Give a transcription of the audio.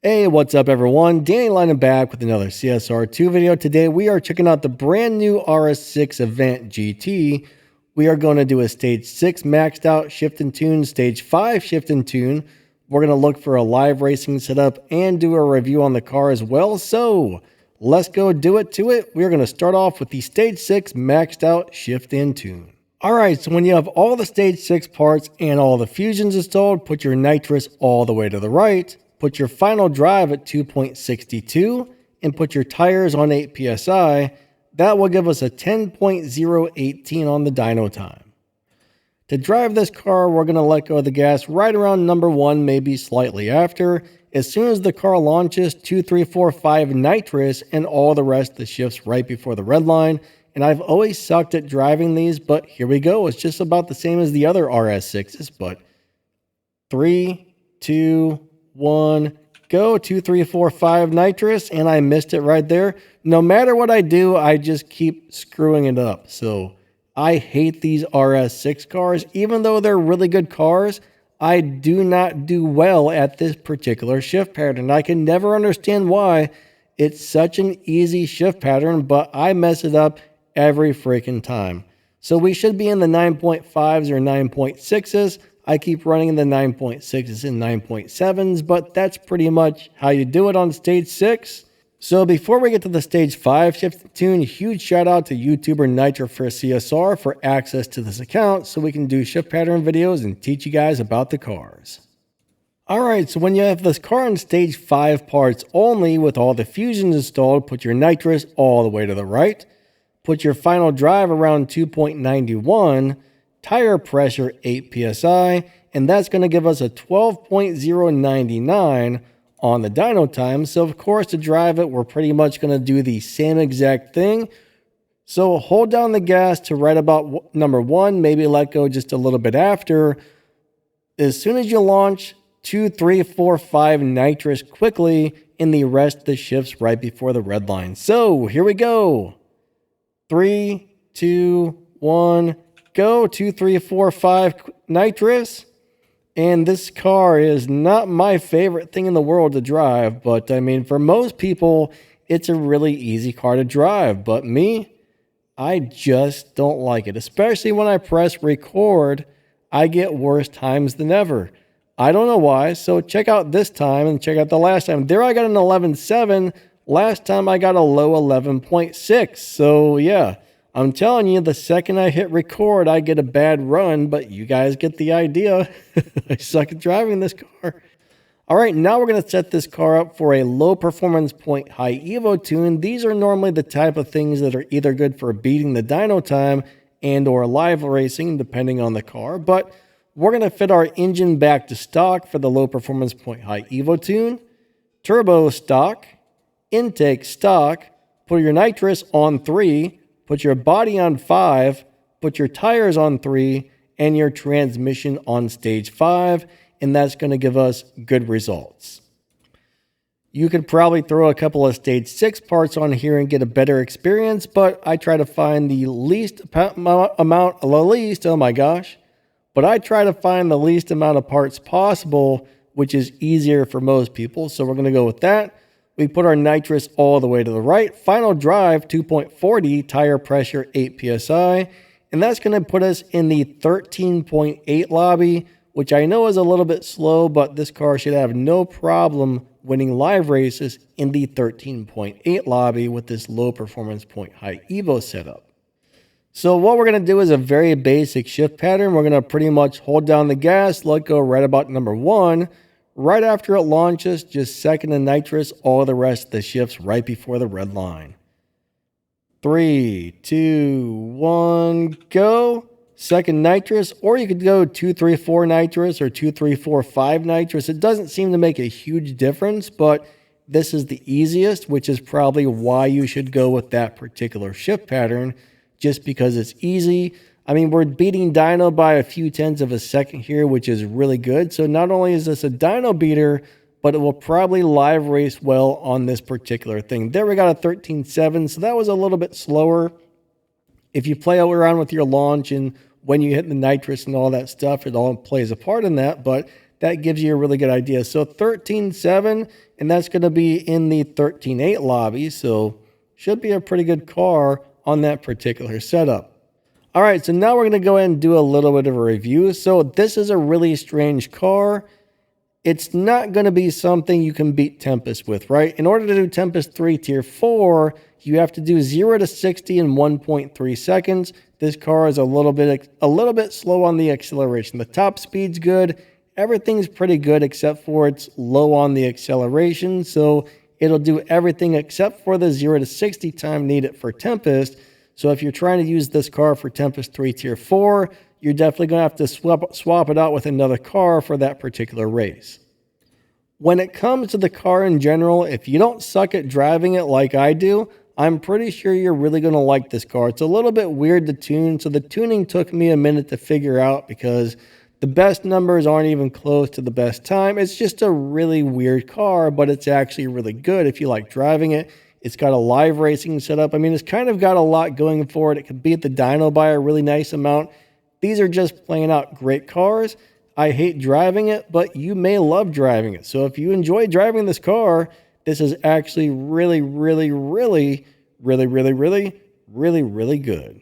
Hey, what's up everyone? Danny Lining back with another CSR2 video. Today we are checking out the brand new RS6 Avant GT. We are going to do a stage 6 maxed out shift and tune, stage 5 shift and tune. We're going to look for a live racing setup and do a review on the car as well. So let's go do it to it. We're going to start off with the stage 6 maxed out shift and tune. Alright, so when you have all the stage 6 parts and all the fusions installed, put your nitrous all the way to the right. Put your final drive at 2.62 and put your tires on 8 psi. That will give us a 10.018 on the dyno time. To drive this car, we're going to let go of the gas right around number 1, maybe slightly after. As soon as the car launches, 2, 3, 4, 5 nitrous and all the rest of the shifts right before the red line. And I've always sucked at driving these, but here we go. It's just about the same as the other RS6s, but 3, 2, 1, go, 2, 3, 4, 5 nitrous, and I missed it right there. No matter what I do, I just keep screwing it up. So I hate these RS6 cars. Even though they're really good cars, I do not do well at this particular shift pattern. I can never understand why. It's such an easy shift pattern, but I mess it up every freaking time. So we should be in the 9.5s or 9.6s. I keep running in the 9.6s and 9.7s, but that's pretty much how you do it on stage 6. So before we get to the stage 5 shift and tune, huge shout out to YouTuber Nitro for CSR for access to this account so we can do shift pattern videos and teach you guys about the cars. Alright, so when you have this car on stage 5 parts only with all the fusions installed, put your nitrous all the way to the right. Put your final drive around 2.91. Tire pressure 8 psi, and that's going to give us a 12.099 on the dyno time. So of course to drive it, we're pretty much going to do the same exact thing. So hold down the gas to right about number 1, maybe let go just a little bit after. As soon as you launch, 2, 3, 4, 5 nitrous quickly, and the rest of the shifts right before the red line. So here we go. 3, 2, 1, go, 2, 3, 4, 5 nitrous. And this car is not my favorite thing in the world to drive, but I mean, for most people, it's a really easy car to drive. But me, I just don't like it. Especially when I press record, I get worse times than ever. I don't know why. So check out this time and check out the last time. There I got an 11.7. Last time I got a low 11.6. So yeah. I'm telling you, the second I hit record, I get a bad run, but you guys get the idea. I suck at driving this car. All right, now we're going to set this car up for a low performance point high Evo tune. These are normally the type of things that are either good for beating the dyno time and or live racing, depending on the car. But we're going to fit our engine back to stock for the low performance point high Evo tune. Turbo stock, intake stock, put your nitrous on 3, put your body on 5, put your tires on 3, and your transmission on stage 5, and that's going to give us good results. You could probably throw a couple of stage 6 parts on here and get a better experience, but I try to find the least amount of parts possible, which is easier for most people, so we're going to go with that. We put our nitrous all the way to the right. Final drive, 2.40, tire pressure, 8 psi. And that's going to put us in the 13.8 lobby, which I know is a little bit slow, but this car should have no problem winning live races in the 13.8 lobby with this low performance point high Evo setup. So what we're going to do is a very basic shift pattern. We're going to pretty much hold down the gas, let go right about number 1. Right after it launches, just second the nitrous, all the rest of the shifts right before the red line. 3, 2, 1, go. Second nitrous, or you could go 2, 3, 4 nitrous or 2, 3, 4, 5 nitrous. It doesn't seem to make a huge difference, but this is the easiest, which is probably why you should go with that particular shift pattern, just because it's easy. I mean, we're beating dyno by a few tenths of a second here, which is really good. So not only is this a dyno beater, but it will probably live race well on this particular thing. There we got a 13.7, so that was a little bit slower. If you play around with your launch and when you hit the nitrous and all that stuff, it all plays a part in that. But that gives you a really good idea. So 13.7, and that's going to be in the 13.8 lobby. So should be a pretty good car on that particular setup. All right, so now we're going to go ahead and do a little bit of a review. So this is a really strange car. It's not going to be something you can beat Tempest with, right? In order to do Tempest 3 Tier 4, you have to do 0 to 60 in 1.3 seconds. This car is a little bit slow on the acceleration. The top speed's good. Everything's pretty good except for it's low on the acceleration. So it'll do everything except for the 0 to 60 time needed for Tempest. So if you're trying to use this car for Tempest 3 Tier 4, you're definitely going to have to swap it out with another car for that particular race. When it comes to the car in general, if you don't suck at driving it like I do, I'm pretty sure you're really going to like this car. It's a little bit weird to tune, so the tuning took me a minute to figure out because the best numbers aren't even close to the best time. It's just a really weird car, but it's actually really good if you like driving it. It's got a live racing setup. I mean, it's kind of got a lot going for it. It could beat the dyno by a really nice amount. These are just plain out great cars. I hate driving it, but you may love driving it. So if you enjoy driving this car, this is actually really, really, really, really, really, really, really, really good.